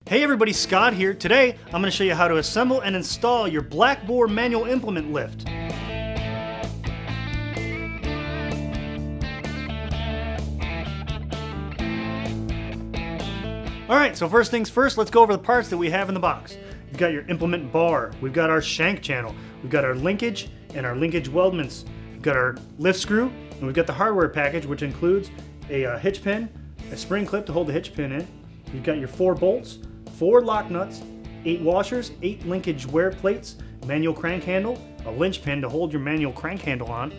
Hey everybody, Scott here. Today I'm going to show you how to assemble and install your Black Boar manual implement lift. Alright, so first things first, let's go over the parts that we have in the box. We've got your implement bar, we've got our shank channel, we've got our linkage and our linkage weldments, we've got our lift screw, and we've got the hardware package, which includes a hitch pin, a spring clip to hold the hitch pin in. You've got your 4 bolts, 4 lock nuts, 8 washers, 8 linkage wear plates, manual crank handle, a winch pin to hold your manual crank handle on,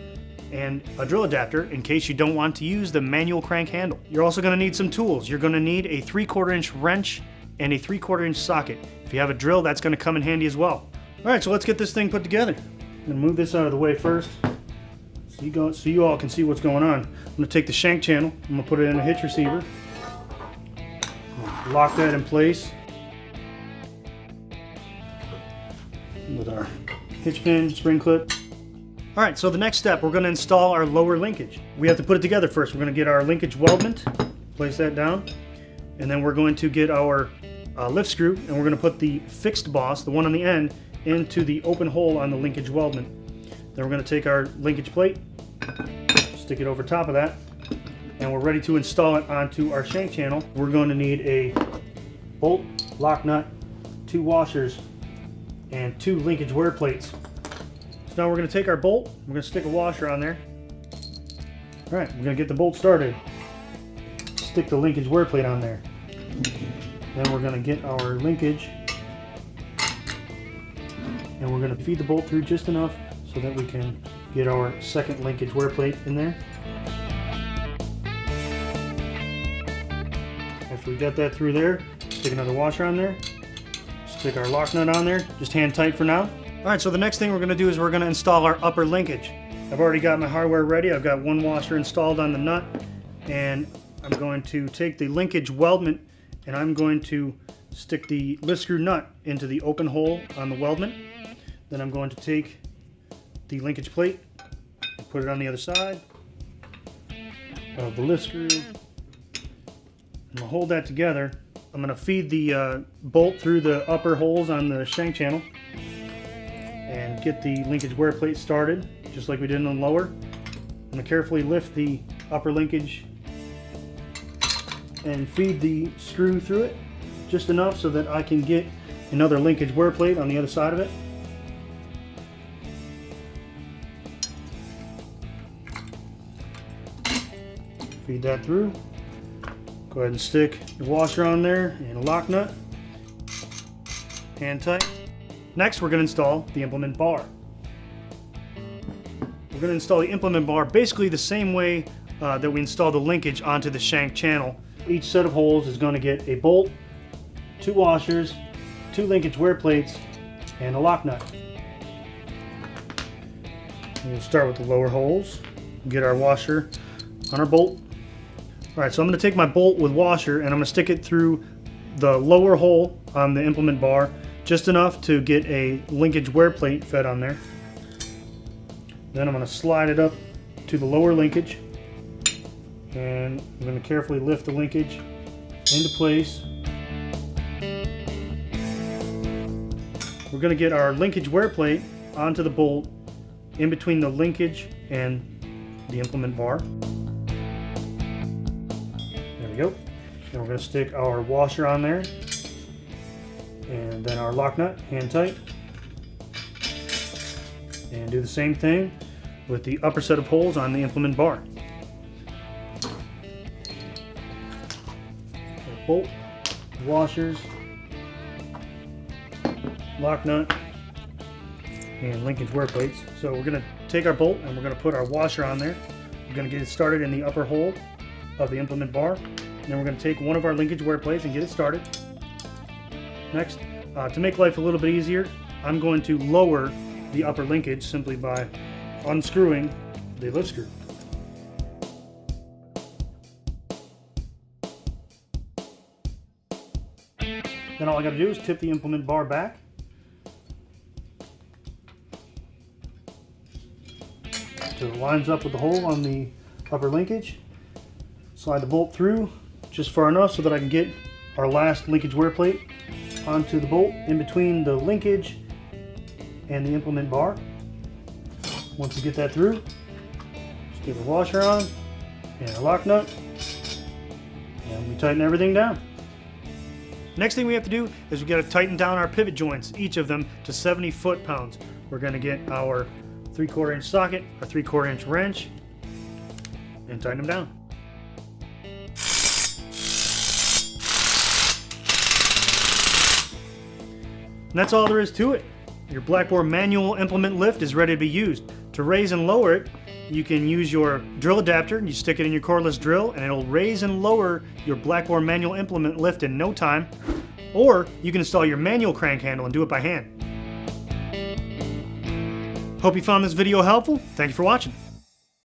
and a drill adapter in case you don't want to use the manual crank handle. You're also going to need some tools. You're going to need a 3/4 inch wrench and a 3/4 inch socket. If you have a drill, that's going to come in handy as well. Alright, so let's get this thing put together. I'm going to move this out of the way first so you all can see what's going on. I'm going to take the shank channel, I'm going to put it in a hitch receiver, lock that in place with our hitch pin, spring clip. Alright, so the next step, we're going to install our lower linkage. We have to put it together first. We're going to get our linkage weldment, place that down, and then we're going to get our lift screw, and we're going to put the fixed boss, the one on the end, into the open hole on the linkage weldment. Then we're going to take our linkage plate, stick it over top of that, and we're ready to install it onto our shank channel. We're going to need a bolt, lock nut, 2 washers, and 2 linkage wear plates. So now we're going to take our bolt, we're going to stick a washer on there. Alright, we're going to get the bolt started. Stick the linkage wear plate on there. Then we're going to get our linkage, and we're going to feed the bolt through just enough so that we can get our second linkage wear plate in there. After we got that through there, stick another washer on there. Stick our lock nut on there, just hand tight for now. Alright, so the next thing we're going to do is we're going to install our upper linkage. I've already got my hardware ready. I've got 1 washer installed on the nut, and I'm going to take the linkage weldment and I'm going to stick the lift screw nut into the open hole on the weldment. Then I'm going to take the linkage plate and put it on the other side of the lift screw. I'm going to hold that together. I'm going to feed the bolt through the upper holes on the shank channel and get the linkage wear plate started, just like we did on the lower. I'm going to carefully lift the upper linkage and feed the screw through it, just enough so that I can get another linkage wear plate on the other side of it. Feed that through. Go ahead and stick the washer on there and a lock nut. Hand tight. Next, we're going to install the implement bar. We're going to install the implement bar basically the same way that we install the linkage onto the shank channel. Each set of holes is going to get a bolt, 2 washers, 2 linkage wear plates, and a lock nut. We'll start with the lower holes. Get our washer on our bolt. Alright, so I'm going to take my bolt with washer and I'm going to stick it through the lower hole on the implement bar, just enough to get a linkage wear plate fed on there. Then I'm going to slide it up to the lower linkage, and I'm going to carefully lift the linkage into place. We're going to get our linkage wear plate onto the bolt in between the linkage and the implement bar. There we go. And we're going to stick our washer on there, and then our lock nut, hand tight, and do the same thing with the upper set of holes on the implement bar. Bolt, washers, lock nut, and linkage wear plates. So we're going to take our bolt and we're going to put our washer on there. We're going to get it started in the upper hole of the implement bar. And then we're going to take one of our linkage wear plates and get it started. Next, to make life a little bit easier, I'm going to lower the upper linkage simply by unscrewing the lift screw. Then all I got to do is tip the implement bar back. So it lines up with the hole on the upper linkage. Slide the bolt through just far enough so that I can get our last linkage wear plate onto the bolt in between the linkage and the implement bar. Once you get that through, just give a washer on and a lock nut, and we tighten everything down. Next thing we have to do is we got to tighten down our pivot joints, each of them to 70 foot-pounds. We're going to get our 3/4 inch socket, our 3/4 inch wrench, and tighten them down. And that's all there is to it. Your Black Boar manual implement lift is ready to be used. To raise and lower it, you can use your drill adapter and you stick it in your cordless drill and it'll raise and lower your Black Boar manual implement lift in no time. Or you can install your manual crank handle and do it by hand. Hope you found this video helpful. Thank you for watching.